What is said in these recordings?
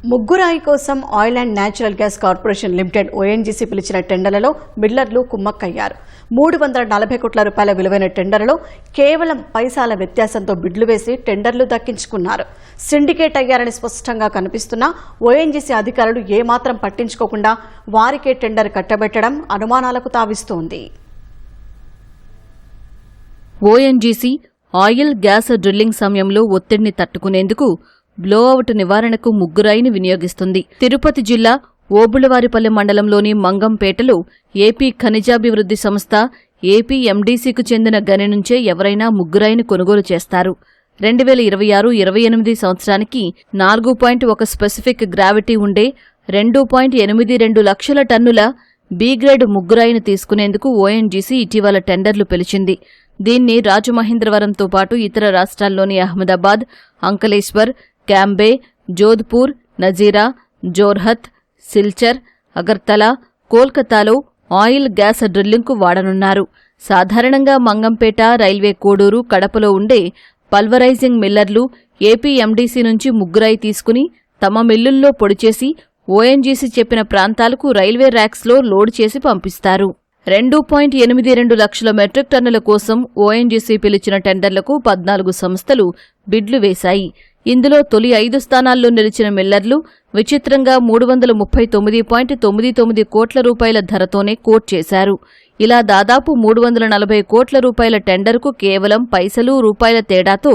ముగ్గురాయి కోసం oil and natural gas corporation limited ONGC పిలిచిన టెండర్లలో మిల్లర్లు కుమ్మక్కయ్యారు. 340 కోట్ల రూపాయల విలువైన టెండర్లలో కేవలం పైసాల వ్యత్యాసంతో బిడ్లు వేసి టెండర్లు దక్కించుకున్నారు. సిండికేట్ అయ్యారని స్పష్టంగా కనిపిస్తున్నా ఓఎన్జీసీ అధికారులు ఏమాత్రం పట్టించుకోకుండా వారికే టెండర్ కట్టబెట్టడం అనుమానాలకు తావిస్తోంది. ఓఎన్జీసీ ఆయిల్ గ్యాస్ డ్రిల్లింగ్ సమయంలో ఒత్తిడిని తట్టుకునేందుకు బ్లోఅవుట్ నివారణకు ముగ్గురాయిని వినియోగిస్తుంది. తిరుపతి జిల్లా ఓబుళవారిపల్లె మండలంలోని మంగంపేటలో ఏపీ ఖనిజాభివృద్ధి సంస్థ ఏపీఎండీసీకు చెందిన గని నుంచే ఎవరైనా ముగ్గురాయిని కొనుగోలు చేస్తారు. 2026-28 సంవత్సరానికి 4.1 స్పెసిఫిక్ గ్రావిటీ ఉండే 2.82 లక్షల టన్నుల బి గ్రేడ్ ముగ్గురాయిని తీసుకునేందుకు ఓఎన్జీసీ ఇటీవల టెండర్లు పిలిచింది. దీన్ని రాజమహేంద్రవరంతో పాటు ఇతర రాష్ట్రాల్లోని అహ్మదాబాద్, అంకలేశ్వర్, క్యాంబే, జోధ్పూర్, నజీరా, జోర్హత్, సిల్చర్, అగర్తలా, కోల్కతాలో ఆయిల్ గ్యాస్ డ్రిల్లింగ్కు వాడనున్నారు. సాధారణంగా మంగంపేట, రైల్వే కోడూరు, కడపలో ఉండే పల్వరైజింగ్ మిల్లర్లు ఏపీఎండీసీ నుంచి ముగ్గురాయి తీసుకుని తమ మిల్లుల్లో పొడిచేసి ఓఎన్జీసీ చెప్పిన ప్రాంతాలకు రైల్వే ర్యాక్స్లో లోడ్ చేసి పంపిస్తారు. 2.82 లక్షల మెట్రిక్ టన్నుల కోసం ఓఎన్జీసీ పిలిచిన టెండర్లకు 14 సంస్థలు బిడ్లు వేశాయి. ఇందులో తొలి 5 స్థానాల్లో నిలిచిన మిల్లర్లు విచిత్రంగా 339.99 కోట్ల రూపాయల ధరతోనే కోట్ చేశారు. ఇలా దాదాపు 340 కోట్ల రూపాయల టెండర్కు కేవలం పైసలు, రూపాయల తేడాతో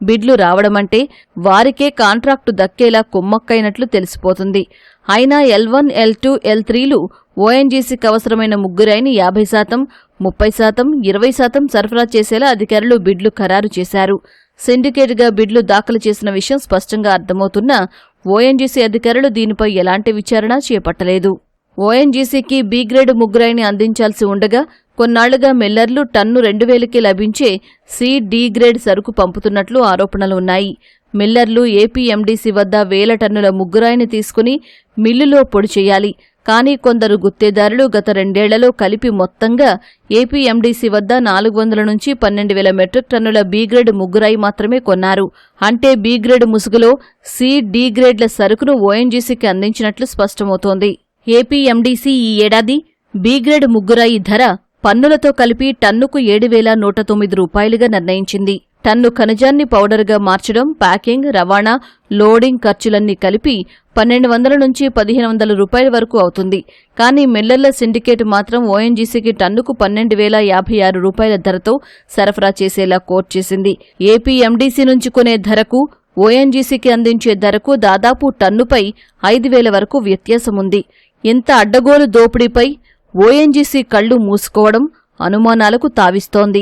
బిడ్లు రావడమంటే వారికే కాంట్రాక్టు దక్కేలా కుమ్మక్కైనట్లు తెలిసిపోతుంది. అయినా L1, L2, L3లు ఓఎన్జీసీకి అవసరమైన ముగ్గురాయిని 50%, 30%, 20% సరఫరా చేసేలా అధికారులు బిడ్లు ఖరారు చేశారు. సిండికేట్గా బిడ్లు దాఖలు చేసిన విషయం స్పష్టంగా అర్థమవుతున్నా ఓఎన్జీసీ అధికారులు దీనిపై ఎలాంటి విచారణ చేపట్టలేదు. ఓఎన్జీసీకి బి గ్రేడ్ ముగ్గురాయిని అందించాల్సి ఉండగా కొన్నాళ్లుగా మిల్లర్లు టన్ను 2,000కి లభించే సి, డి గ్రేడ్ సరుకు పంపుతున్నట్లు ఆరోపణలు ఉన్నాయి. మిల్లర్లు ఏపీఎండీసీ వద్ద 1000 టన్నుల ముగ్గురాయిని తీసుకుని మిల్లులో పొడి చేయాలి. కానీ కొందరు గుత్తేదారులు గత 2 ఏళ్లలో కలిపి మొత్తంగా ఏపీఎండీసీ వద్ద 400 నుంచి 12,000 మెట్రిక్ టన్నుల బి గ్రేడ్ ముగ్గురాయి మాత్రమే కొన్నారు. అంటే బి గ్రేడ్ ముసుగులో సి, డి గ్రేడ్ల సరుకును ఓఎన్జీసీకి అందించినట్లు స్పష్టమవుతోంది. ఏపీఎండీసీ ఈ ఏడాది బి గ్రేడ్ ముగ్గురాయి ధర పన్నులతో కలిపి టన్నుకు 7,109 రూపాయలుగా నిర్ణయించింది. టన్ను ఖనిజాన్ని పౌడర్గా మార్చడం, ప్యాకింగ్, రవాణా, లోడింగ్ ఖర్చులన్నీ కలిపి 1,200 నుంచి 1,500 రూపాయల వరకు అవుతుంది. కానీ మిల్లర్ల సిండికేట్ మాత్రం ఓఎన్జీసీకి టన్నుకు 12,056 రూపాయల ధరతో సరఫరా చేసేలా కోట్ చేసింది. ఏపీఎండీసీ నుంచి కొనే ధరకు ఓఎన్జీసీకి అందించే ధరకు దాదాపు టన్నుపై 5,000 వరకు వ్యత్యాసముంది. ఇంత అడ్డగోలు దోపిడీపై ఓఎన్జీసీ కళ్లు మూసుకోవడం అనుమానాలకు తావిస్తోంది.